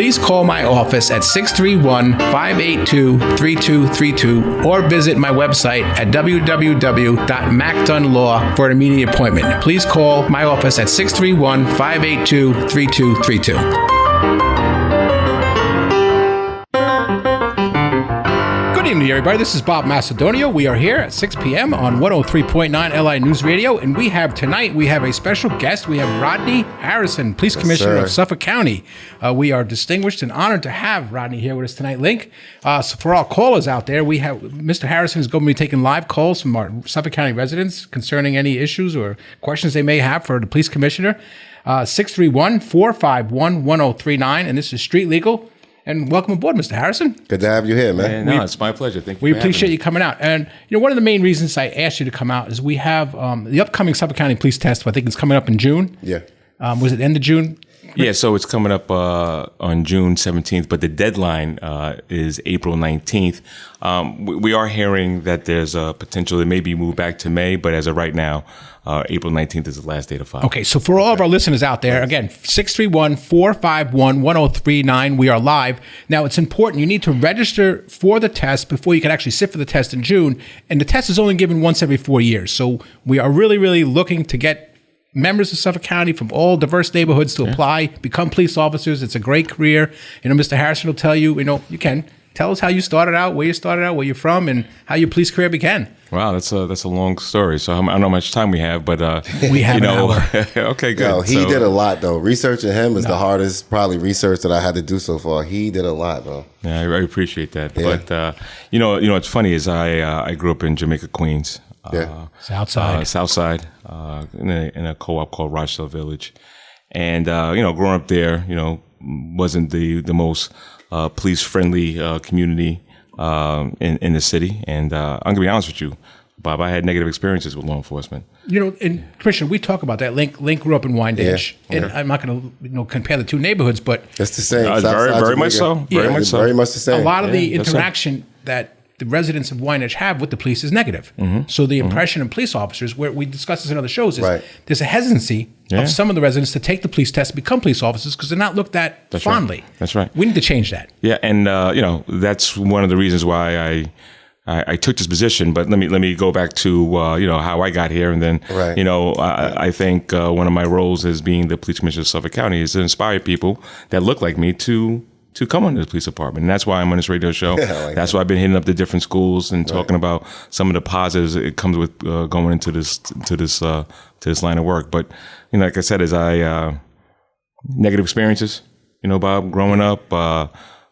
Please call my office at 631-582-3232 or visit my website at www.macdunlaw for an immediate appointment. Please call my office at 631-582-3232. Good evening, everybody. This is Bob Macedonio. We are here at 6 p.m. on 103.9 LI News Radio, and we have a special guest. We have Rodney Harrison, Police Commissioner of Suffolk County. We are distinguished and honored to have Rodney here with us tonight. Link, so for all callers out there, we have Mr. Harrison is going to be taking live calls from our Suffolk County residents concerning any issues or questions they may have for the Police Commissioner. 631-451-1039, and this is Street Legal. And welcome aboard, Mr. Harrison. Good to have you here, man. It's my pleasure. Thank you. We appreciate you coming out. And one of the main reasons I asked you to come out is we have the upcoming Suffolk County Police Test. I think it's coming up in June. Yeah. Was it end of June? Yeah, so it's coming up on June 17th, but the deadline is April 19th. We are hearing that there's a potential it may be moved back to May, but as of right now, April 19th is the last date of file. Okay, so for all of our listeners out there, again, 631-451-1039, we are live. Now, it's important. You need to register for the test before you can actually sit for the test in June, and the test is only given once every 4 years. So we are really, really looking to get members of Suffolk County from all diverse neighborhoods to apply, become police officers. It's a great career. Mr. Harrison will tell you, you can tell us how you started out, where you're from, and how your police career began. Wow, that's a long story. So I don't know how much time we have, but we have an hour. Okay, good. No, he did a lot though. Researching him is the hardest probably research that I had to do so far. He did a lot, bro. Yeah, I appreciate that. Yeah. But what's funny is I grew up in Jamaica, Queens. Southside, in a co-op called Rochelle Village, and growing up there, wasn't the most police friendly community in the city, and I'm gonna be honest with you, Bob, I had negative experiences with law enforcement. And Commissioner, we talk about that. Link grew up in Wyandanch, and I'm not going to compare the two neighborhoods, but it's the same. Very much so. Very much the same. A lot of the interaction that the residents of Wyandanch have with the police is negative. Mm-hmm. So the impression of police officers, where we discuss this in other shows, is there's a hesitancy of some of the residents to take the police test, become police officers, because they're not looked at fondly. Right. That's right. We need to change that. Yeah, and that's one of the reasons why I took this position. But let me go back to how I got here, and then I think one of my roles as being the police commissioner of Suffolk County is to inspire people that look like me to come into the police department. And that's why I'm on this radio show. That's why I've been hitting up the different schools and talking about some of the positives it comes with going into this line of work. But like I said, negative experiences. Bob, growing up,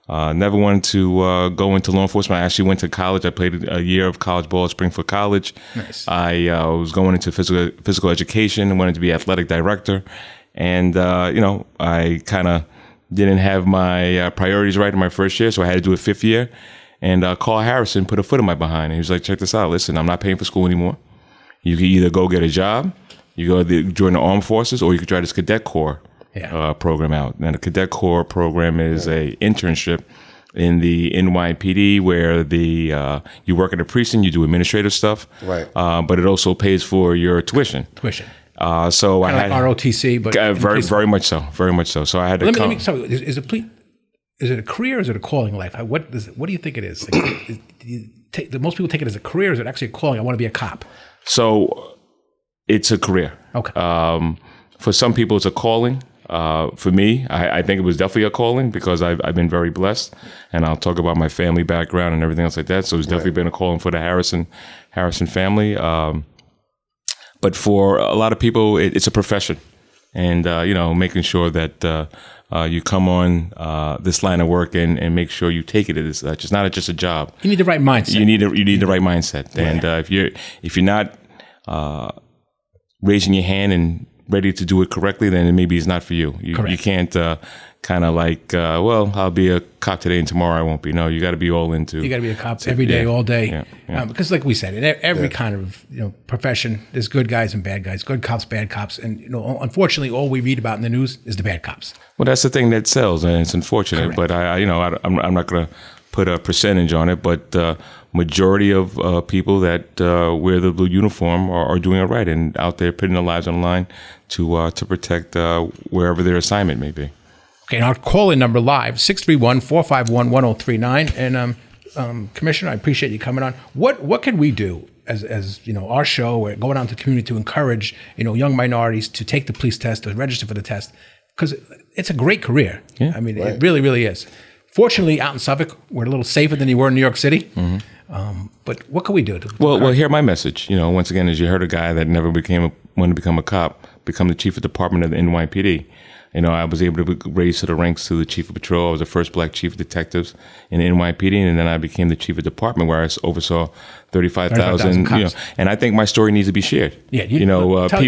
never wanted to go into law enforcement. I actually went to college. I played a year of college ball at Springfield College. Nice. I was going into physical education and wanted to be athletic director. And I kind of didn't have my priorities right in my first year, so I had to do it fifth year. And Carl Harrison put a foot in my behind. And he was like, check this out. Listen, I'm not paying for school anymore. You can either go get a job, you go join the armed forces, or you could try this cadet corps program out. Now, the cadet corps program is a internship in the NYPD where you work at a precinct, you do administrative stuff, but it also pays for your tuition. So kind of like ROTC, but very much so. So I had to is it a career or is it a calling in life? What do you think it is? Most people take it as a career, or is it actually a calling? I want to be a cop. So it's a career. Okay. For some people, it's a calling. For me, I think it was definitely a calling because I've been very blessed, and I'll talk about my family background and everything else like that. So it's definitely been a calling for the Harrison family. But for a lot of people, it's a profession, and making sure that you come on this line of work and make sure you take it as such. It's not just a job. You need the right mindset. You need the right mindset, and if you're not raising your hand and ready to do it correctly, then maybe it's not for you. You can't kind of like, I'll be a cop today and tomorrow I won't be. No, you got to be all into. You got to be a cop every day, all day. Yeah. Because like we said, in every kind of profession, there's good guys and bad guys, good cops, bad cops. And, unfortunately, all we read about in the news is the bad cops. Well, that's the thing that sells, and it's unfortunate. Correct. But I'm not going to put a percentage on it, but majority of people that wear the blue uniform are doing it right and out there putting their lives on the line to protect wherever their assignment may be. Okay, and our call-in number live, 631-451-1039. And Commissioner, I appreciate you coming on. What can we do as you know, our show, or going out to the community to encourage, you know, young minorities to take the police test, to register for the test? Because it's a great career. Yeah, I mean, it really, really is. Fortunately, out in Suffolk, we're a little safer than you were in New York City. But what can we do? Well, hear my message. You know, once again, as you heard, a guy that never wanted to become a cop, become the chief of department of the NYPD. You know, I was able to raise to the ranks to the chief of patrol. I was the first black chief of detectives in the NYPD, and then I became the chief of department, where I oversaw 35,000. You know, and I think my story needs to be shared. Yeah,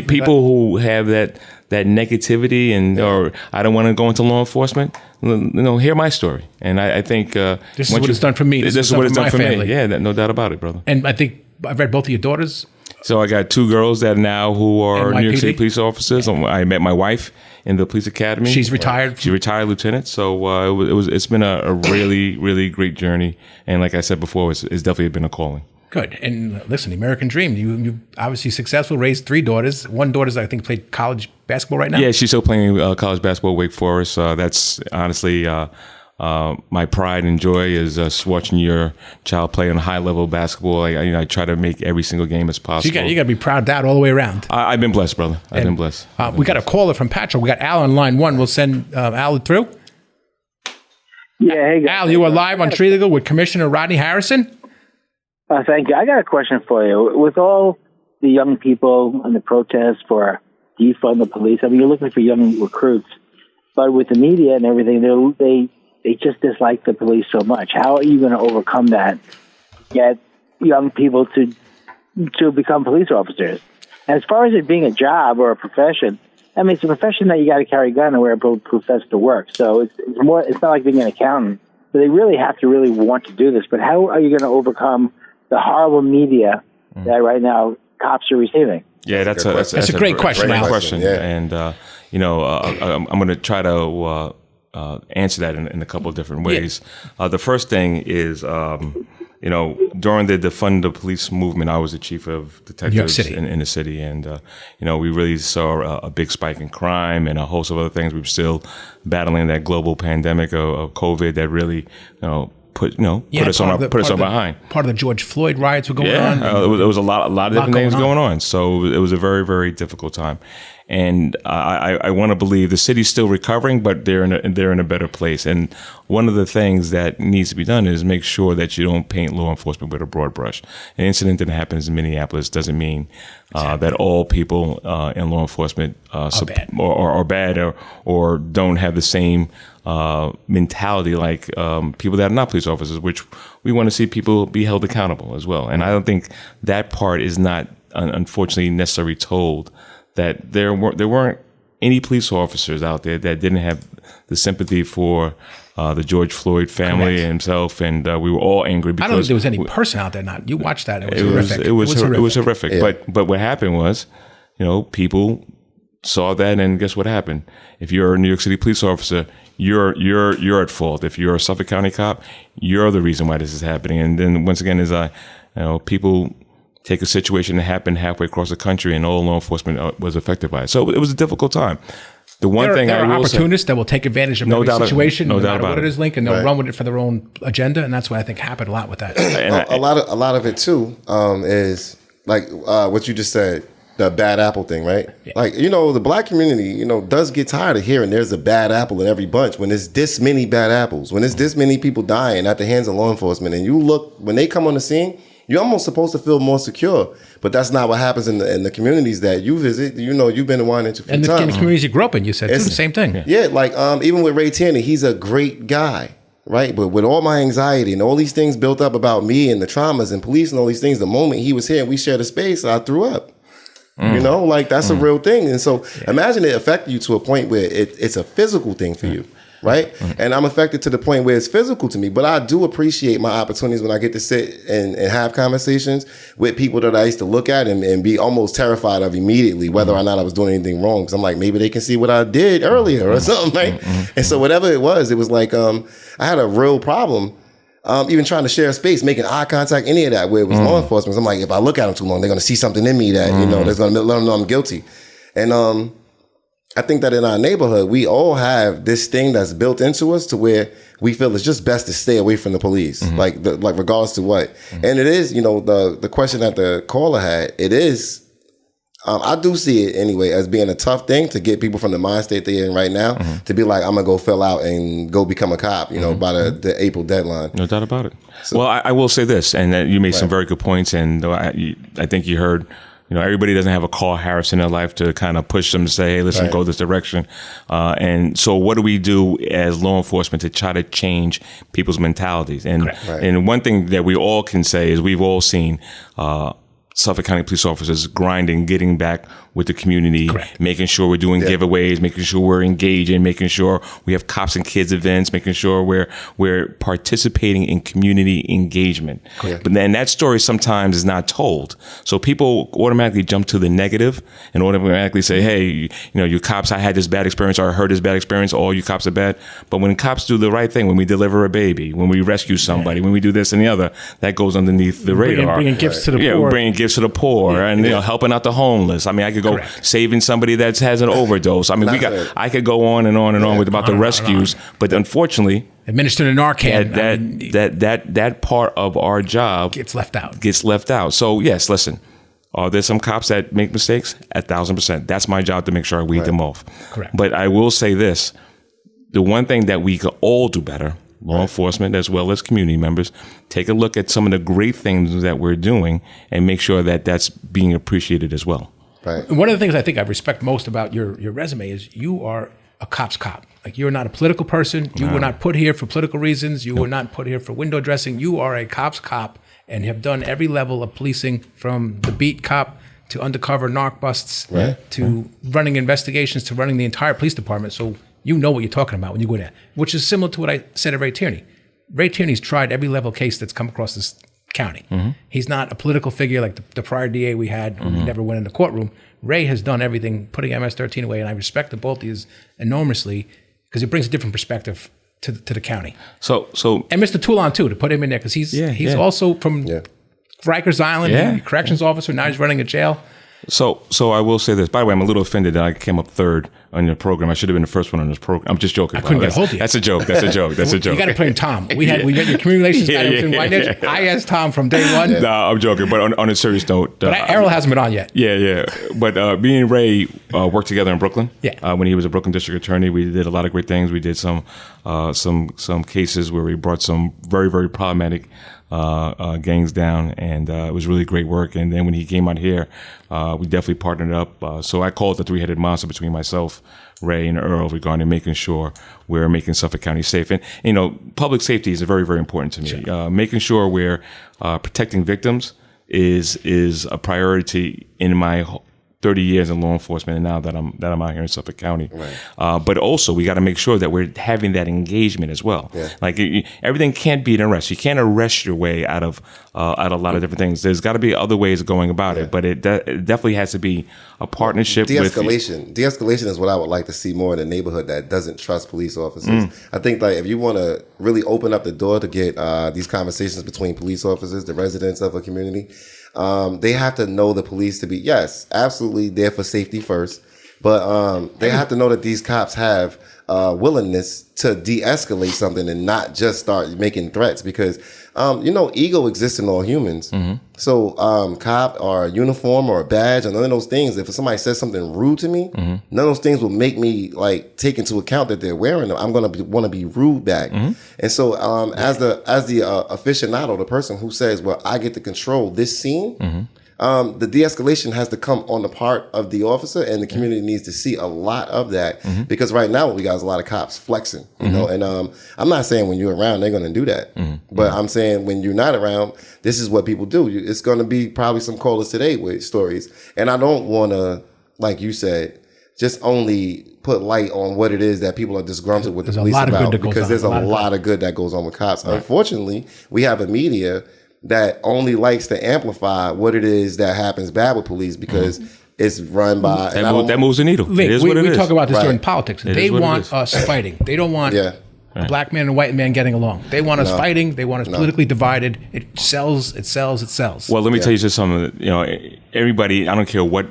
people who have that negativity or I don't want to go into law enforcement, you know, hear my story. And I think this is what it's done for me. This is what it's done for me. Yeah, no doubt about it, brother. And I think I've read both of your daughters. So I got 2 girls that now who are NYPD? New York City police officers. Yeah. I met my wife in the police academy. She's retired. She retired lieutenant. So it's been a really, really great journey. And like I said before, it's definitely been a calling. Good. And listen, the American dream. You obviously successful, raised 3 daughters. One daughter's, I think, played college basketball right now. Yeah, she's still playing college basketball at Wake Forest. That's honestly my pride and joy is watching your child play on high level basketball. I try to make every single game as possible. So you got to be proud of that all the way around. I've been blessed, brother. I've been blessed. We got a caller from Patrick. We got Al on line 1. We'll send Al through. Yeah, hey guys. Al, you are live on Tree Legal with Commissioner Rodney Harrison. Thank you. I got a question for you. With all the young people and the protests for defund the police, I mean, you're looking for young recruits, but with the media and everything, they just dislike the police so much. How are you going to overcome that? Get young people to become police officers. As far as it being a job or a profession, I mean, it's a profession that you got to carry a gun and wear a bulletproof vest to work. So it's not like being an accountant. So they really have to really want to do this. But how are you going to overcome the horrible media that right now cops are receiving? Yeah, that's a great question. Great question. Yeah. And I'm going to try to answer that in a couple of different ways. Yeah. The first thing is, during the defund the police movement, I was the chief of detectives in the city, and we really saw a big spike in crime and a host of other things. We were still battling that global pandemic of COVID that really, put us on behind. Part of the George Floyd riots were going on. Yeah, there was a lot of different things going on. So it was a very, very difficult time. And I want to believe the city's still recovering, but they're in a better place. And one of the things that needs to be done is make sure that you don't paint law enforcement with a broad brush. An incident that happens in Minneapolis doesn't mean that all people in law enforcement are bad or don't have the same mentality like people that are not police officers, which we want to see people be held accountable as well. And I don't think that part is not, unfortunately, necessarily told. That there weren't any police officers out there that didn't have the sympathy for the George Floyd family and himself, and we were all angry because I don't think there was any person out there. You watched that; it was horrific. It was horrific. Yeah. But what happened was, people saw that, and guess what happened? If you're a New York City police officer, you're at fault. If you're a Suffolk County cop, you're the reason why this is happening. And then once again, people take a situation that happened halfway across the country, and all law enforcement was affected by it. So it was a difficult time. There are opportunists that will take advantage of every situation, no matter what it is, Link, and they'll run with it for their own agenda, and that's what I think happened a lot with that. A lot of it too is like what you just said, the bad apple thing, right? Yeah. Like the black community, does get tired of hearing there's a bad apple in every bunch. When there's this many bad apples, when there's this many people dying at the hands of law enforcement, and you look when they come on the scene. You're almost supposed to feel more secure, but that's not what happens in the communities that you visit. You've been to one or two times. And the communities you grew up in, you said, it's the same thing. Yeah, like even with Ray Tierney, he's a great guy, right? But with all my anxiety and all these things built up about me and the traumas and police and all these things, the moment he was here and we shared a space, I threw up. That's a real thing. And so imagine it affected you to a point where it's a physical thing for you. Right. And I'm affected to the point where it's physical to me. But I do appreciate my opportunities when I get to sit and have conversations with people that I used to look at and be almost terrified of immediately, whether or not I was doing anything wrong. Because I'm like, maybe they can see what I did earlier or something. Right. And so whatever it was like I had a real problem. Even trying to share space, making eye contact, any of that, where it was law enforcement. I'm like, if I look at them too long, they're going to see something in me that, that's going to let them know I'm guilty. And I think that in our neighborhood, we all have this thing that's built into us to where we feel it's just best to stay away from the police, like regardless to what. And it is, the question that the caller had, it is, I do see it anyway as being a tough thing to get people from the mind state they're in right now to be like, I'm going to go fill out and go become a cop, by the April deadline. No doubt about it. So, well, I will say this, and you made some very good points, and I think you heard, everybody doesn't have a Carl Harrison in their life to kind of push them to say, hey, listen, go this direction. And so what do we do as law enforcement to try to change people's mentalities? And and one thing that we all can say is we've all seen Suffolk County police officers grinding, getting back with the community, making sure we're doing giveaways, making sure we're engaging, making sure we have cops and kids events, making sure we're participating in community engagement. But then that story sometimes is not told. So people automatically jump to the negative and automatically say, hey, you cops, I had this bad experience, or I heard this bad experience, all you cops are bad. But when cops do the right thing, when we deliver a baby, when we rescue somebody, when we do this and the other, that goes underneath the radar. Bringing gifts to the poor. Bringing gifts to the poor and helping out the homeless. I mean, I could go saving somebody that has an overdose. I mean, I could go on and on and on with about the rescues, but unfortunately, administering a Narcan, that part of our job gets left out. So yes, listen, are there some cops that make mistakes? 1,000%. That's my job to make sure I weed them off. Correct. But I will say this: the one thing that we could all do better, law enforcement as well as community members, take a look at some of the great things that we're doing and make sure that that's being appreciated as well. Right. And one of the things I think I respect most about your resume is you are a cop's cop. Like, you're not a political person. You were not put here for political reasons. You were not put here for window dressing. You are a cop's cop and have done every level of policing, from the beat cop to undercover narc busts to running investigations to running the entire police department. So you know what you're talking about when you go there, which is similar to what I said of Ray Tierney. Ray Tierney's tried every level case that's come across this county. He's not a political figure like the prior DA we had who never went in the courtroom. Ray has done everything, putting MS-13 away, and I respect the both of these enormously because it brings a different perspective to the county. So and Mr. Toulon too, to put him in there, because he's also from Rikers Island, corrections officer. Now he's running a jail. So I will say this. By the way, I'm a little offended that I came up third on your program. I should have been the first one on this program. I'm just joking. I couldn't get a hold of you. That's a joke. That's a joke. You got to blame Tom. We got your community relations guy. I asked Tom from day one. No, I'm joking. But on a serious note, but Errol hasn't been on yet. Yeah. But me and Ray worked together in Brooklyn. Yeah. When he was a Brooklyn district attorney, we did a lot of great things. We did some cases where we brought some very, very problematic gangs down, and it was really great work. And then when he came out here, we definitely partnered up. So I called the three-headed monster between myself, Ray, and Earl regarding making sure we're making Suffolk County safe. And, public safety is very, very important to me. Sure. Making sure we're protecting victims is a priority in my 30 years in law enforcement, and now that I'm out here in Suffolk County. Right. But also, we got to make sure that we're having that engagement as well. Yeah. Like, everything can't be an arrest. You can't arrest your way out of a lot of different things. There's got to be other ways of going about it, but it definitely has to be a partnership. De-escalation. De-escalation is what I would like to see more in a neighborhood that doesn't trust police officers. I think, like, if you want to really open up the door to get these conversations between police officers, the residents of a community, they have to know the police to be, yes, absolutely there for safety first, but they have to know that these cops have willingness to de-escalate something and not just start making threats, because ego exists in all humans. So cop or uniform or a badge or none of those things, if somebody says something rude to me, none of those things will make me like take into account that they're wearing them. I'm going to want to be rude back. And so as the aficionado, the person who says, well, I get to control this scene, the de-escalation has to come on the part of the officer, and the community needs to see a lot of that, because right now we got is a lot of cops flexing, you know, and I'm not saying when you're around they're going to do that, but I'm saying when you're not around, this is what people do. It's going to be probably some callers today with stories, and I don't want to, like you said, just only put light on what it is that people are disgruntled with the police about, because there's a lot of good that goes on with cops. Right. Unfortunately, we have a media that only likes to amplify what it is that happens bad with police, because it's run by... That moves the needle. It is what it is. We talk about this during politics. They want us fighting. They don't want a black man and a white man getting along. They want us fighting. They want us politically divided. It sells. Well, let me tell you just something. Everybody, I don't care what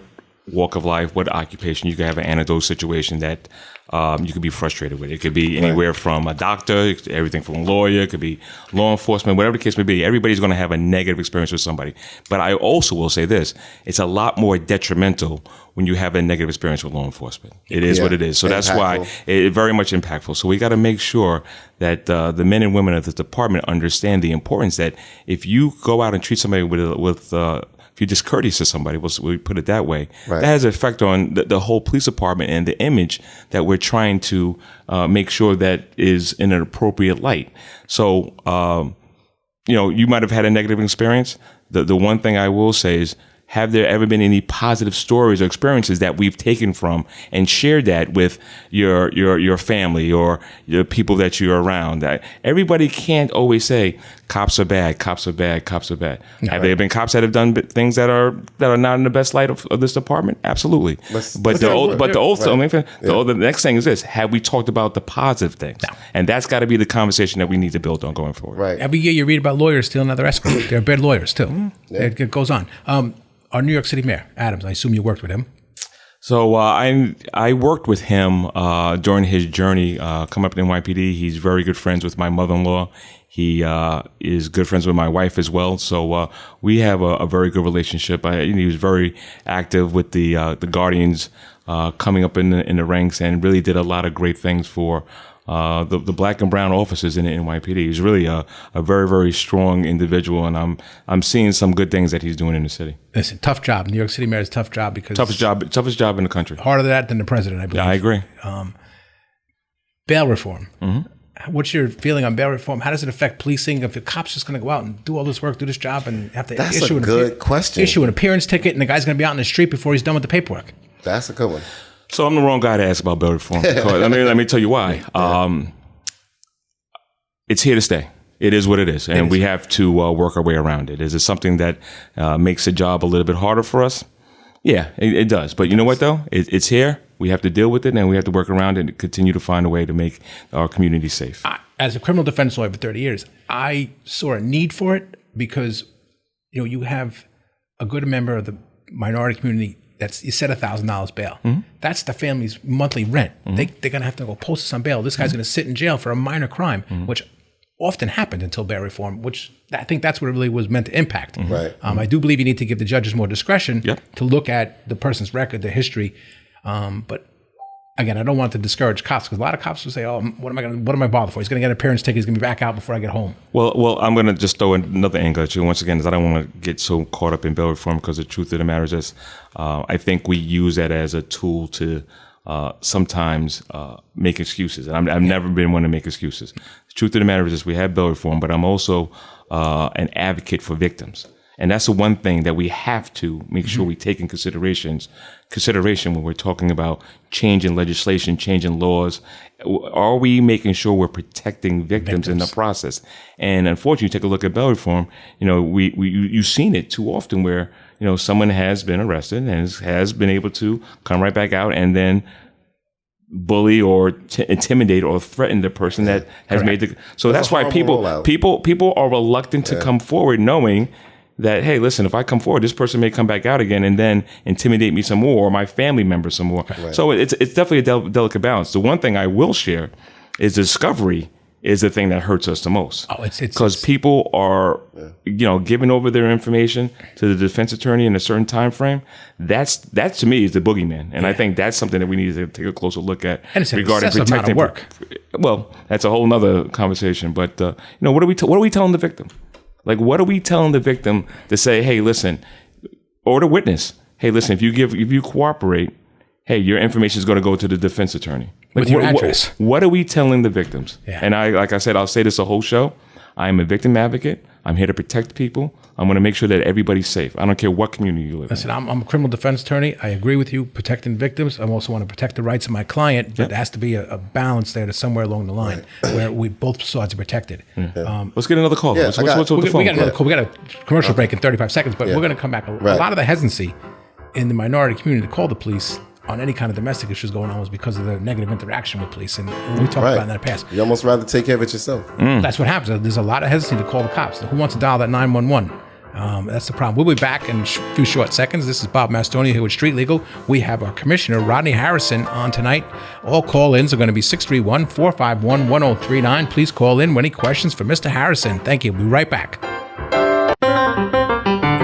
walk of life, what occupation. You could have an anecdotal situation that you could be frustrated with. It could be anywhere from a doctor, everything from a lawyer, it could be law enforcement, whatever the case may be. Everybody's going to have a negative experience with somebody. But I also will say this, it's a lot more detrimental when you have a negative experience with law enforcement. It is what it is. So that's why it's very much impactful. So we got to make sure that the men and women of the department understand the importance that if you go out and treat somebody with if you're discourteous to somebody, we put it that way, that has an effect on the whole police department and the image that we're trying to make sure that is in an appropriate light. So, you might have had a negative experience. The one thing I will say is, have there ever been any positive stories or experiences that we've taken from and shared that with your family or the people that you're around? That everybody can't always say cops are bad, cops are bad, cops are bad. Have there been cops that have done things that are not in the best light of this department? Absolutely. The next thing is this: have we talked about the positive things? No. And that's got to be the conversation that we need to build on going forward. Right. Every year you read about lawyers stealing other escorts. They're bad lawyers too. It goes on. Our New York City mayor, Adams, I assume you worked with him. So I worked with him during his journey coming up in NYPD. He's very good friends with my mother-in-law. He is good friends with my wife as well. So we have a very good relationship. He was very active with the Guardians coming up in the ranks and really did a lot of great things for the black and brown officers in the NYPD. He's really a very, very strong individual, and I'm seeing some good things that he's doing in the city. Listen, tough job. New York City mayor is a tough job because toughest job in the country. Harder than that than the president, I believe. Yeah, I agree. Bail reform. Mm-hmm. What's your feeling on bail reform? How does it affect policing? If the cop's just going to go out and do all this work, do this job, and have to issue an appearance ticket, and the guy's going to be out in the street before he's done with the paperwork? That's a good one. So I'm the wrong guy to ask about bail reform. Let me tell you why. It's here to stay. It is what it is, and we have to work our way around it. Is it something that makes the job a little bit harder for us? Yeah, it does. But you know what, though? It's here. We have to deal with it, and we have to work around it and continue to find a way to make our community safe. As a criminal defense lawyer for 30 years, I saw a need for it because you have a good member of the minority community you set $1,000 bail. Mm-hmm. That's the family's monthly rent. Mm-hmm. They're going to have to go post this on bail. This guy's going to sit in jail for a minor crime, which often happened until bail reform, which I think that's what it really was meant to impact. Mm-hmm. Right. I do believe you need to give the judges more discretion to look at the person's record, their history. But again, I don't want to discourage cops because a lot of cops will say, "Oh, what am I bothered for? He's going to get an appearance ticket. He's going to be back out before I get home." Well, I'm going to just throw another angle at you once again, because I don't want to get so caught up in bail reform. Because the truth of the matter is this: I think we use that as a tool to sometimes make excuses, and I've never been one to make excuses. The truth of the matter is this: we have bail reform, but I'm also an advocate for victims. And that's the one thing that we have to make sure we take in consideration when we're talking about changing legislation, changing laws. Are we making sure we're protecting victims in the process? And unfortunately, take a look at bail reform. You've seen it too often where someone has been arrested and has been able to come right back out and then bully or intimidate or threaten the person that has made the. So that's why people are reluctant to come forward, knowing that, hey, listen, if I come forward, this person may come back out again and then intimidate me some more or my family members some more. Right. So it's definitely a delicate balance. The one thing I will share is discovery is the thing that hurts us the most. Because people are, giving over their information to the defense attorney in a certain time frame. That to me is the boogeyman, and I think that's something that we need to take a closer look at regarding protecting work. Well, that's a whole nother conversation. But what are we telling the victim? Like, what are we telling the victim to say, hey, listen, or the witness, hey, listen, if you cooperate, hey, your information is going to go to the defense attorney. Like, with your address. What are we telling the victims? Yeah. And like I said, I'll say this the whole show. I am a victim advocate. I'm here to protect people. I'm going to make sure that everybody's safe. I don't care what community you live in. Listen, I'm a criminal defense attorney. I agree with you, protecting victims. I also want to protect the rights of my client, but there has to be a balance there to somewhere along the line where we both sides are protected. Let's get another call. Yeah, what's with the phone? We got another call. We got a commercial break in 35 seconds, but we're going to come back. A lot of the hesitancy in the minority community to call the police on any kind of domestic issues going on was because of the negative interaction with police. And we talked about in the past. You almost rather take care of it yourself. That's what happens. There's a lot of hesitancy to call the cops. Who wants to dial that 911? That's the problem. We'll be back in a few short seconds. This is Bob Macedonia here with Street Legal. We have our Commissioner Rodney Harrison on tonight. All call-ins are going to be 631-451-1039. Please call in with any questions for Mr. Harrison. Thank you. We'll be right back.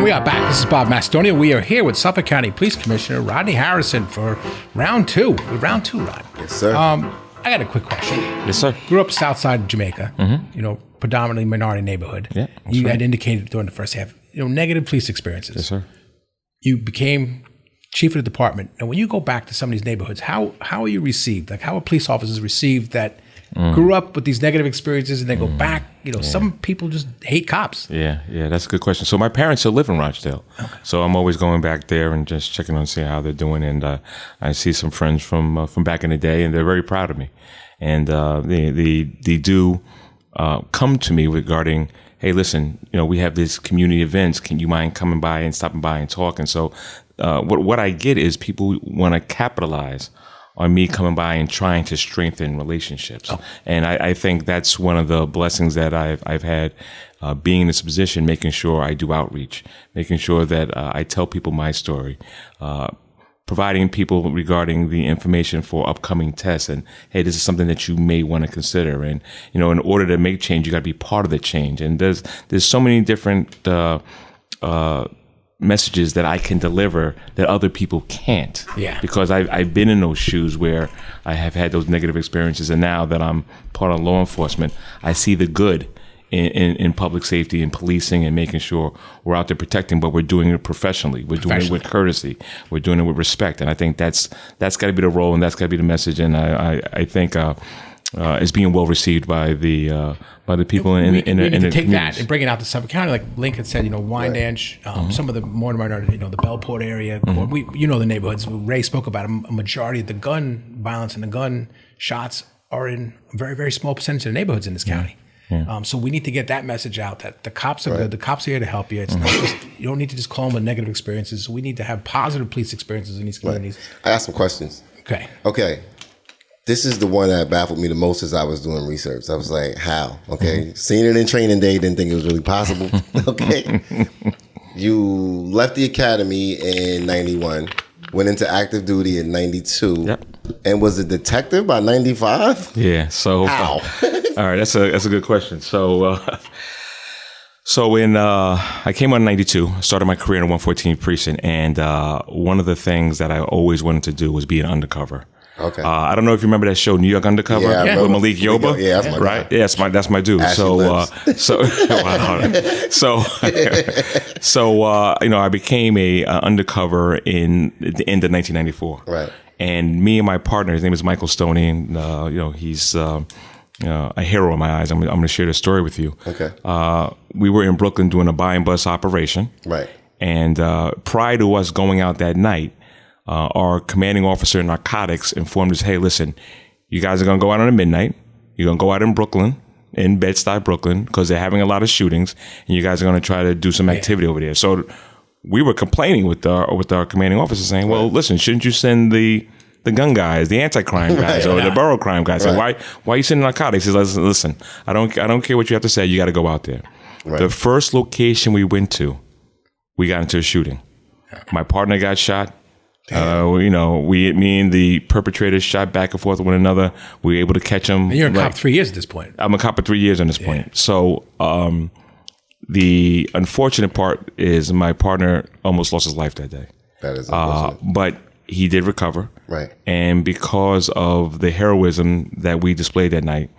We are back. This is Bob Macedonia. We are here with Suffolk County Police Commissioner Rodney Harrison for round two. Round two, Rod. Yes, sir. I got a quick question. Yes, sir. Grew up south side of Jamaica, predominantly minority neighborhood. Yeah, you had indicated during the first half, negative police experiences. Yes, sir. You became chief of the department. And when you go back to some of these neighborhoods, how are you received? Like, how are police officers received that grew up with these negative experiences and they go back? Some people just hate cops. Yeah, that's a good question. So my parents still live in Rochdale. Okay. So I'm always going back there and just checking on, seeing how they're doing. And I see some friends from back in the day, and they're very proud of me. And they do come to me regarding, hey, listen, we have these community events. Can you mind coming by and stopping by and talking? So what I get is people want to capitalize on me coming by and trying to strengthen relationships. Oh. And I think that's one of the blessings that I've had being in this position, making sure I do outreach, making sure that I tell people my story, providing people regarding the information for upcoming tests. And, hey, this is something that you may want to consider. And, in order to make change, you got to be part of the change. And there's so many different messages that I can deliver that other people can't. Yeah. Because I've been in those shoes where I have had those negative experiences. And now that I'm part of law enforcement, I see the good in public safety and policing and making sure we're out there protecting, but we're doing it professionally. We're doing it with courtesy. We're doing it with respect. And I think that's got to be the role, and that's got to be the message. And I think it's being well received by the people in the community. Take that and bring it out to Suffolk County, like Lincoln said. Wyandanch, some of the more minority, the Bellport area. We, the neighborhoods. Ray spoke about a majority of the gun violence and the gun shots are in a very, very small percentage of the neighborhoods in this county. Yeah. So we need to get that message out that the cops are good. The cops are here to help you. It's not just, you don't need to just call them with negative experiences. We need to have positive police experiences in these communities. I asked some questions. Okay. This is the one that baffled me the most as I was doing research. I was like, how? Okay. Seen it in training day, didn't think it was really possible. Okay. You left the academy in 91, went into active duty in 92, and was a detective by 95? Yeah. So, how? All right, that's a good question. So when I came on in 92, started my career in the 114th precinct, and one of the things that I always wanted to do was be an undercover. Okay. I don't know if you remember that show, New York Undercover, with Malik Yoba. Yeah, that's my right. Guy. Yeah, that's my dude. Ashley I became a undercover in the end of 1994. Right. And me and my partner, his name is Michael Stoney, and he's a hero in my eyes. I'm going to share this story with you. Okay. We were in Brooklyn doing a buy and bust operation. Right. And prior to us going out that night, our commanding officer in narcotics informed us, hey, listen, you guys are going to go out on a midnight. You're going to go out in Brooklyn, in Bed-Stuy, Brooklyn, because they're having a lot of shootings, and you guys are going to try to do some activity over there. So we were complaining with our commanding officer, saying, well, listen, shouldn't you send the gun guys, the anti-crime guys, or the borough crime guys? Why are you sending narcotics? He says, listen, I don't care what you have to say. You got to go out there. Right. The first location we went to, we got into a shooting. My partner got shot. Me and the perpetrators shot back and forth with one another. We were able to catch them. And you're a cop 3 years at this point. I'm a cop for 3 years on this point. So the unfortunate part is my partner almost lost his life that day. That is unfortunate. But he did recover. Right. And because of the heroism that we displayed that night,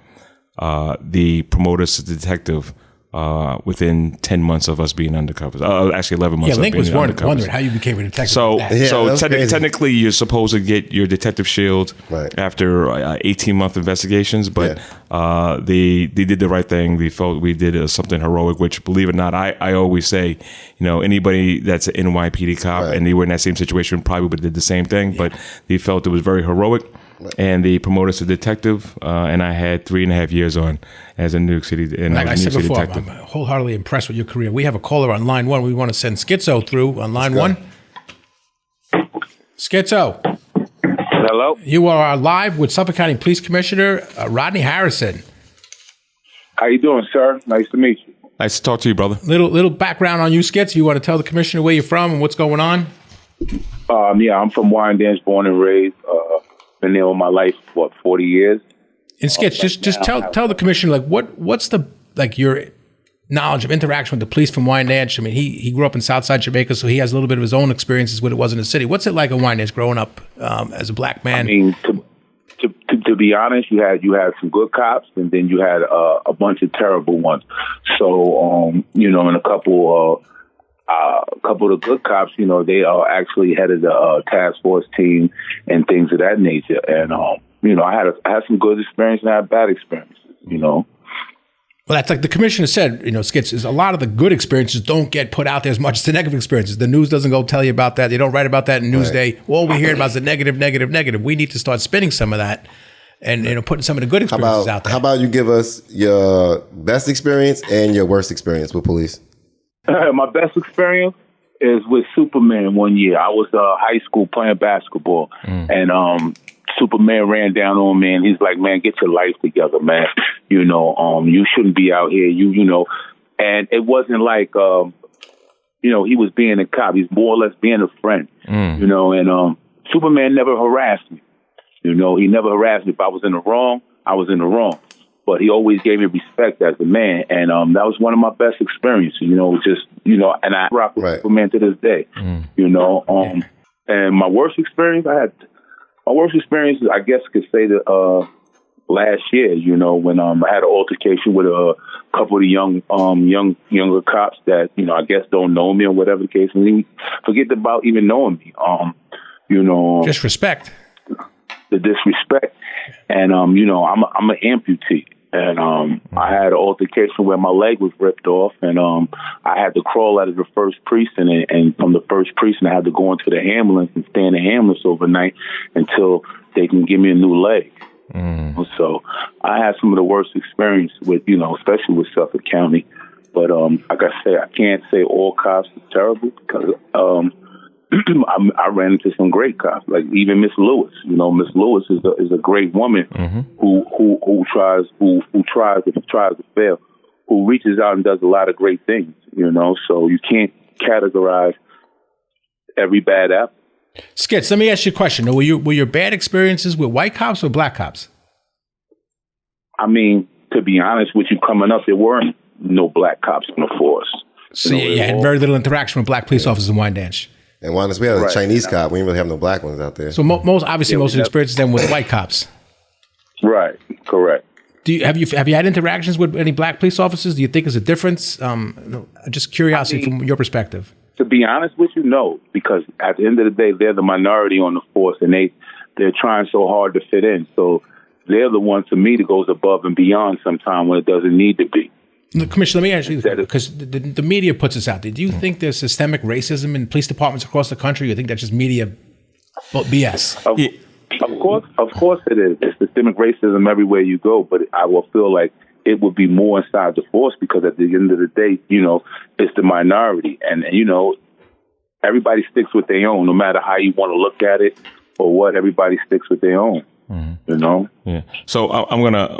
the promoted us to detective within 10 months of us being undercovers. Actually, 11 months. Yeah, Link was wondering how you became a detective. So technically, you're supposed to get your detective shield after 18-month investigations, but they did the right thing. They felt we did something heroic, which, believe it or not, I always say, anybody that's an NYPD cop and they were in that same situation probably would have did the same thing, but they felt it was very heroic. And they promoted us to detective, and I had 3.5 years on as a New York City like I said before, detective. I'm wholeheartedly impressed with your career. We have a caller on line one. We want to send Schizo through on line one. Schizo. Hello. You are live with Suffolk County Police Commissioner Rodney Harrison. How you doing, sir? Nice to meet you. Nice to talk to you, brother. Little background on you, Skits. You want to tell the commissioner where you're from and what's going on? Yeah, I'm from Wyandanch, born and raised. Been there all my life, 40 years. And Skits, just tell the commissioner, like, what's the, like, your knowledge of interaction with the police from Wyandanch? I mean, he grew up in Southside Jamaica, so he has a little bit of his own experiences with what it was in the city. What's it like in Wyandanch growing up as a black man? I mean, to be honest, you had some good cops, and then you had a bunch of terrible ones. So, and a couple of the good cops, they actually headed the task force team and things of that nature. And I had some good experience and I had bad experiences. Well, that's like the commissioner said, Skits, is a lot of the good experiences don't get put out there as much as the negative experiences. The news doesn't go tell you about that. They don't write about that in Newsday. Right. All we hear about is the negative. We need to start spinning some of that and putting some of the good experiences out there. How about you give us your best experience and your worst experience with police? My best experience is with Superman one year. I was high school playing basketball, and Superman ran down on me, and he's like, "Man, get your life together, man. You shouldn't be out here. And it wasn't like, he was being a cop. He's more or less being a friend, and Superman never harassed me. He never harassed me. If I was in the wrong, I was in the wrong. But he always gave me respect as a man, and that was one of my best experiences. And I rock with Superman to this day. And my worst experience, I guess I could say that last year, when I had an altercation with a couple of the younger cops that I guess don't know me or whatever the case, and forget about even knowing me. Disrespect. The disrespect, and I'm an amputee. And I had an altercation where my leg was ripped off, and I had to crawl out of the first precinct, and from the first precinct, I had to go into the ambulance and stay in the ambulance overnight until they can give me a new leg. So I had some of the worst experience with, especially with Suffolk County. But like I say, I can't say all cops are terrible because I ran into some great cops, like even Miss Lewis. Miss Lewis is a great woman who tries to fail, who reaches out and does a lot of great things. So you can't categorize every bad apple. Skits, let me ask you a question. Were your bad experiences with white cops or black cops? I mean, to be honest with you, coming up, there weren't no black cops in the force. So you had very little interaction with black police officers in Wyandanch. And we had a Chinese cop. We didn't really have no black ones out there. So most of the experiences then with white cops. Right. Correct. Have you had interactions with any black police officers? Do you think there's a difference? Just curiosity from your perspective. To be honest with you, no, because at the end of the day, they're the minority on the force, and they're trying so hard to fit in. So they're the ones, to me, that goes above and beyond sometimes when it doesn't need to be. Commissioner, let me ask you, because the media puts this out there. Do you think there's systemic racism in police departments across the country? Or you think that's just media BS? Of course it is. There's systemic racism everywhere you go, but I will feel like it would be more inside the force because at the end of the day, it's the minority. And everybody sticks with their own, no matter how you want to look at it or what, everybody sticks with their own. Yeah. So I'm gonna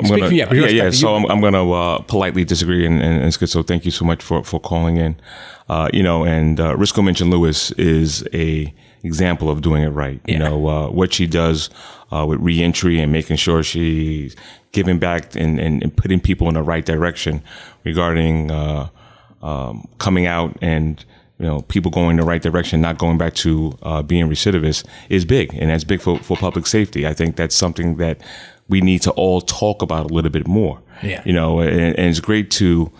politely disagree and so thank you so much for calling in. And Risco mentioned Lewis is a example of doing it right. Yeah. What she does with reentry and making sure she's giving back and putting people in the right direction regarding coming out and people going in the right direction, not going back to being recidivist is big. And that's big for public safety. I think that's something that we need to all talk about a little bit more. Yeah. And it's great to,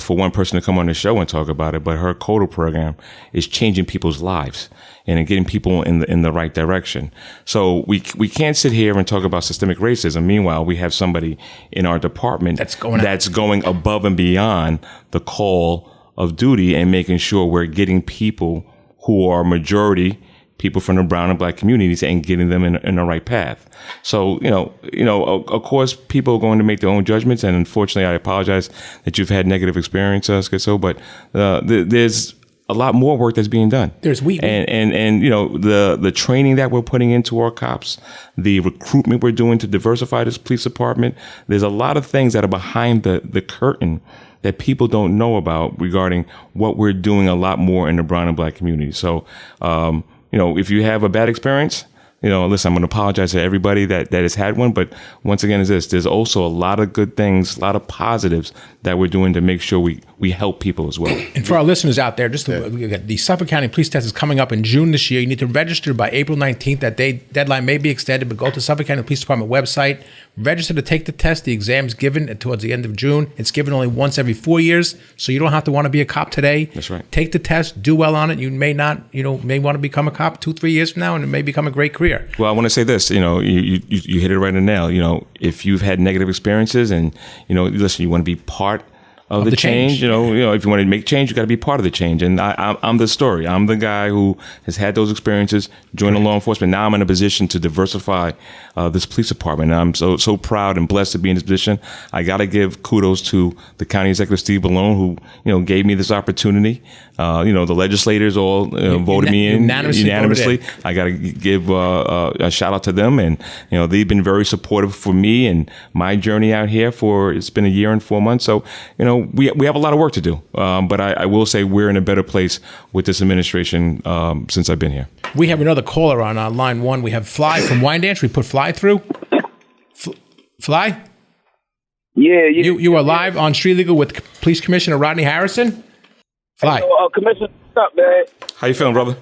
for one person to come on the show and talk about it, but her CODA program is changing people's lives and getting people in the right direction. So we can't sit here and talk about systemic racism. Meanwhile, we have somebody in our department that's going above and beyond the call of duty and making sure we're getting people who are majority people from the brown and black communities and getting them in the right path. So, of course, people are going to make their own judgments. And unfortunately, I apologize that you've had negative experiences, but there's a lot more work that's being done. There's and you know, the training that we're putting into our cops, the recruitment we're doing to diversify this police department. There's a lot of things that are behind the curtain that people don't know about regarding what we're doing a lot more in the brown and black community. So, you know, if you have a bad experience, you know, listen, I'm going to apologize to everybody that has had one. But once again, there's also a lot of good things, a lot of positives that we're doing to make sure we help people as well. And for our listeners out there, the Suffolk County Police Test is coming up in June this year. You need to register by April 19th. That deadline may be extended, but go to Suffolk County Police Department website, register to take the test. The exam's given towards the end of June. It's given only once every 4 years, so you don't have to want to be a cop today. That's right. Take the test, do well on it. You may not, may want to become a cop 2-3 years from now, and it may become a great career. Well, I want to say this, you know, you hit it right on the nail. You know, if you've had negative experiences and, you know, listen, you want to be part of the change. You know, if you want to make change, you got to be part of the change. And I'm the story. I'm the guy who has had those experiences, joined the law enforcement. Now I'm in a position to diversify this police department. And I'm so proud and blessed to be in this position. I got to give kudos to the county executive, Steve Ballone, who, you know, gave me this opportunity. You know, the legislators all voted me in unanimously. I got to give a shout out to them. And, you know, they've been very supportive for me and my journey out here it's been a year and 4 months. So, you know, we have a lot of work to do. But I will say we're in a better place with this administration since I've been here. We have another caller on line one. We have Fly from Wyandanch. We put Fly through. Fly? Yeah. You are live on Street Legal with Police Commissioner Rodney Harrison. Fly. Hey, Commissioner, what's up, man? How you feeling, brother?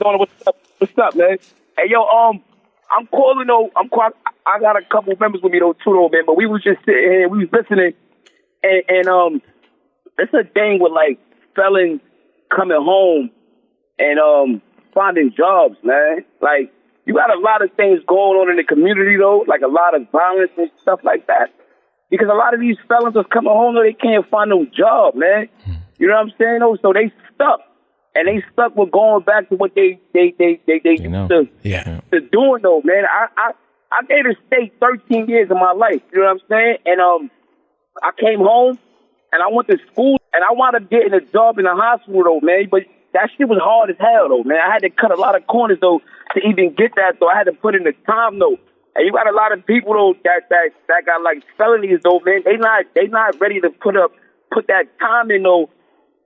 What's up, man? Hey, yo, I'm calling though. I got a couple members with me though too, though, man. But we was just sitting here, we was listening, and it's a thing with like felons coming home and finding jobs, man. Like you got a lot of things going on in the community though, like a lot of violence and stuff like that. Because a lot of these felons are coming home though, they can't find no job, man. You know what I'm saying? Though, so they stuck, and they stuck with going back to what they used to doing though, man. I gave the state 13 years of my life. You know what I'm saying? And I came home and I went to school and I wound up getting a job in the hospital though, man. But that shit was hard as hell though, man. I had to cut a lot of corners though to even get that though. I had to put in the time though. And you got a lot of people though that got like felonies though, man. They not ready to put that time in though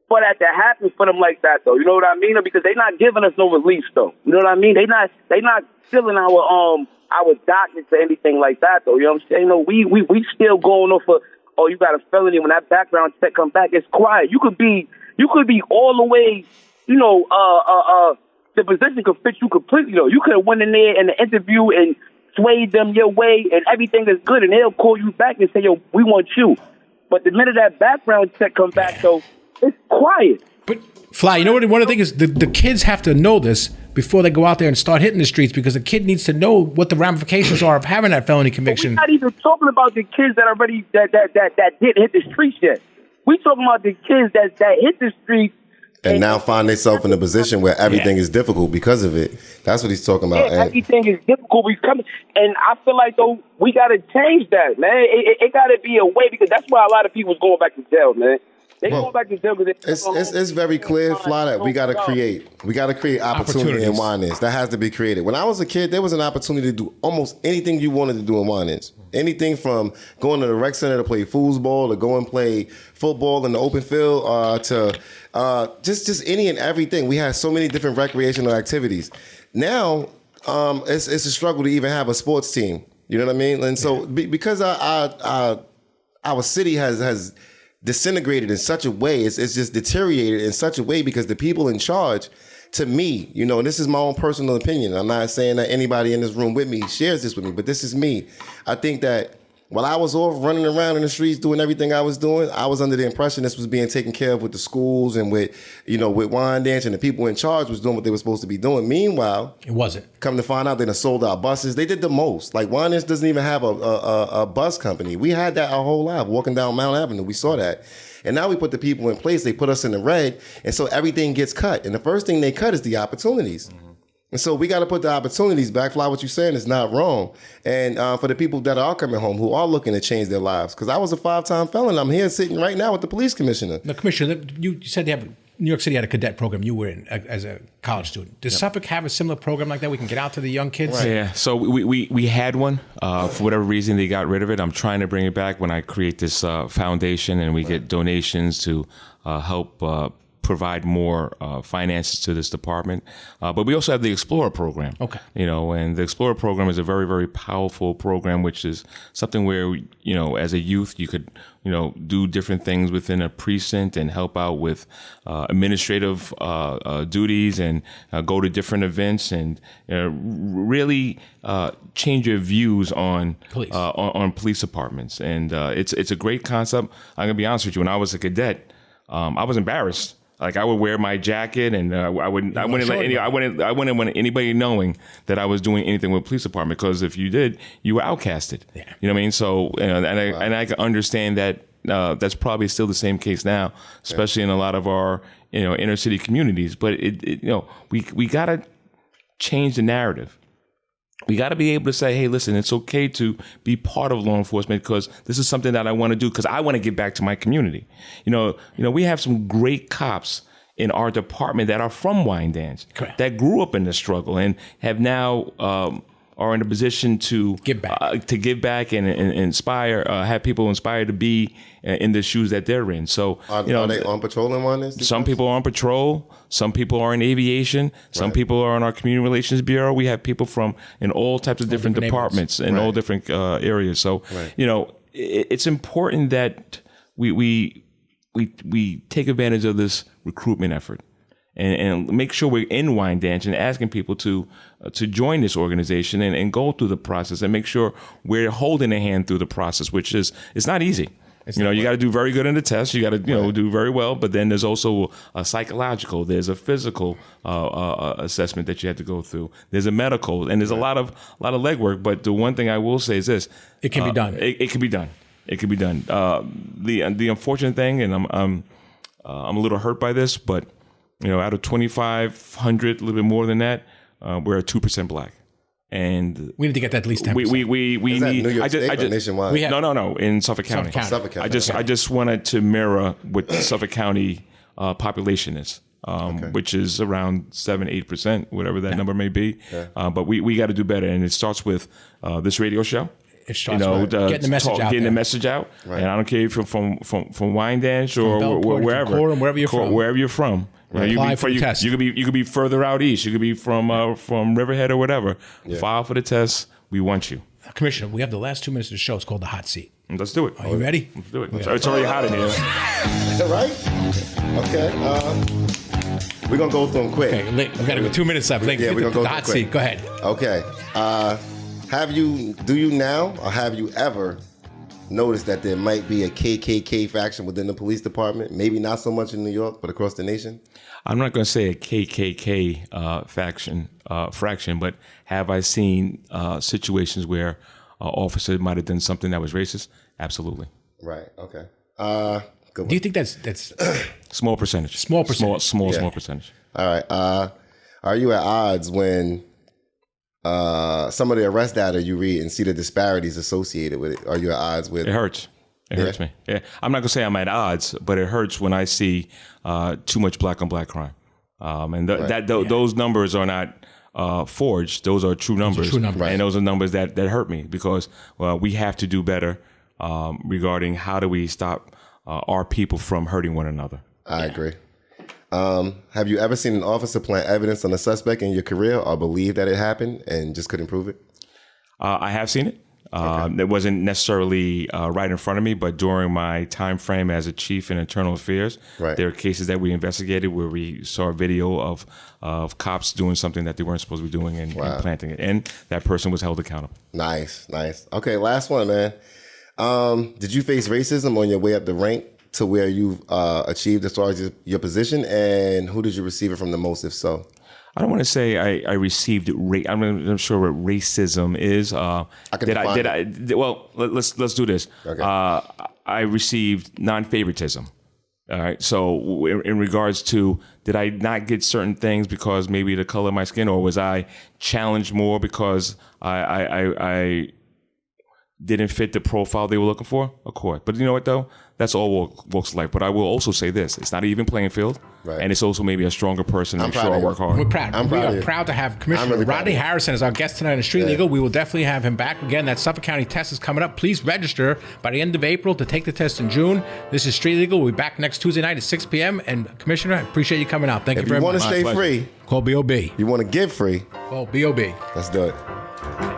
for that to happen for them like that though. You know what I mean? Because they not giving us no release though. You know what I mean? They not filling our documents or anything like that though. You know what I'm saying? No, we still going off of, oh, you got a felony. When that background check come back, it's quiet. You could be all the way, you know, the position could fit you completely though. You could have went in there in the interview and swayed them your way and everything is good and they'll call you back and say, yo, we want you. But the minute that background check come back though, it's quiet. But Fly, you know what? One of the things is the kids have to know this before they go out there and start hitting the streets, because the kid needs to know what the ramifications are of having that felony conviction. We're not even talking about the kids that already that didn't hit the streets yet. We talking about the kids that hit the streets and now find themselves in a position where everything is difficult because of it. That's what he's talking about. Yeah, everything is difficult because, and I feel like though we got to change that, man. It got to be a way, because that's why a lot of people is going back to jail, man. They going back to jail because it's very clear, Fly, that we got to create opportunity in Wyandanch. That has to be created. When I was a kid, there was an opportunity to do almost anything you wanted to do in Wyandanch. Anything from going to the rec center to play foosball, to go and play football in the open field, to just any and everything. We had so many different recreational activities. Now, it's a struggle to even have a sports team. You know what I mean? And so because our city has disintegrated in such a way, it's just deteriorated in such a way because the people in charge, to me, you know, and this is my own personal opinion. I'm not saying that anybody in this room with me shares this with me, but this is me. I think that while I was off running around in the streets doing everything I was doing, I was under the impression this was being taken care of with the schools and with Wyandanch, and the people in charge was doing what they were supposed to be doing. Meanwhile, it wasn't. Come to find out, they done sold out buses. They did the most. Like Wyandanch doesn't even have a bus company. We had that our whole life walking down Mount Avenue. We saw that. And now we put the people in place. They put us in the red. And so everything gets cut. And the first thing they cut is the opportunities. Mm-hmm. And so we got to put the opportunities back. Fly, what you're saying is not wrong. And for the people that are coming home who are looking to change their lives, because I was a 5-time felon. I'm here sitting right now with the police commissioner. The commissioner, you said they have New York City had a cadet program you were in as a college student. Does Suffolk have a similar program like that? We can get out to the young kids? Right. Yeah, so we had one. For whatever reason, they got rid of it. I'm trying to bring it back when I create this foundation and we get donations to help provide more finances to this department. But we also have the Explorer program. Okay. And the Explorer program is a very, very powerful program, which is something where, as a youth, you could, do different things within a precinct and help out with administrative duties and go to different events and really change your views on police departments. And it's a great concept. I'm gonna be honest with you. When I was a cadet, I was embarrassed. Like I would wear my jacket, and I wouldn't want anybody knowing that I was doing anything with the police department, because if you did, you were outcasted. Yeah. You know what I mean? So, and I can understand that that's probably still the same case now, especially in a lot of our inner city communities. But we gotta change the narrative. We got to be able to say, hey, listen, it's okay to be part of law enforcement because this is something that I want to do because I want to give back to my community. We have some great cops in our department that are from Wyandanch, that grew up in the struggle and have now are in a position to give back and inspire, have people inspired to be in the shoes that they're in. So, are they on patrol in Wyandanch? Some people are on patrol. Some people are in aviation. Some people are in our community relations bureau. We have people in all types of different departments and all different areas. So, it's important that we take advantage of this recruitment effort. And make sure we're in Wyandanch and asking people to join this organization and go through the process and make sure we're holding a hand through the process, which it's not easy. You got to do very good in the test. You got to do very well. But then there's also a psychological. There's a physical assessment that you have to go through. There's a medical, and there's a lot of legwork. But the one thing I will say is this: it can be done. It can be done. It can be done. The unfortunate thing, and I'm a little hurt by this, but out of 2,500, a little bit more than that, we're at 2% black, and we need to get that at least 10%. We is that need. New York State or nationwide? No, in Suffolk County. Suffolk County. I just wanted to mirror what Suffolk County population is, which is around 7-8%, whatever that number may be. But we got to do better, and it starts with this radio show. It starts getting the message out. Getting the message out, and I don't care if you're from Wyandanch or wherever, wherever you're from. Apply for the test. You could be further out east. You could be from Riverhead or whatever. File for the test. We want you, Commissioner. We have the last 2 minutes of the show. It's called the hot seat. Let's do it. Are you ready? Let's do it. It's already hot in here. Right? Okay. We're gonna go through them quick. Okay, we got 2 minutes left. We're gonna go the hot seat. Go ahead. Okay. Do you now, or have you ever noticed that there might be a KKK faction within the police department? Maybe not so much in New York, but across the nation? I'm not going to say a KKK fraction, but have I seen situations where an officer might have done something that was racist? Absolutely. Right. Okay. Good one. Do you think that's small percentage? Small percentage. Small percentage. All right. Are you at odds when some of the arrest data you read and see the disparities associated with it? Are you at odds with it? It hurts. It hurts me. Yeah. I'm not going to say I'm at odds, but it hurts when I see too much black on black crime. And those numbers are not forged. Those are true numbers. And those are numbers that hurt me because we have to do better regarding how do we stop our people from hurting one another. I agree. Have you ever seen an officer plant evidence on a suspect in your career or believe that it happened and just couldn't prove it? I have seen it. It wasn't necessarily right in front of me, but during my time frame as a chief in internal affairs, there are cases that we investigated where we saw a video of cops doing something that they weren't supposed to be doing and planting it. And that person was held accountable. Nice. Okay, last one, man. Did you face racism on your way up the rank to where you've achieved as far as your position, and who did you receive it from the most, if so? I don't want to say I received I'm sure what racism is. Well, let's do this. Okay. I received non-favoritism. All right. So in regards to, did I not get certain things because maybe the color of my skin, or was I challenged more because I didn't fit the profile they were looking for, of course. But you know what, though? That's all walks of life. But I will also say this. It's not an even playing field. Right. And it's also maybe a stronger person. I'm sure I'll work hard. We're proud. We are proud to have Commissioner Rodney Harrison as our guest tonight on Street Legal. We will definitely have him back. Again, that Suffolk County test is coming up. Please register by the end of April to take the test in June. This is Street Legal. We'll be back next Tuesday night at 6 p.m. And Commissioner, I appreciate you coming out. Thank you very much. If you want to stay free, call BOB. You want to get free, call BOB. Let's do it.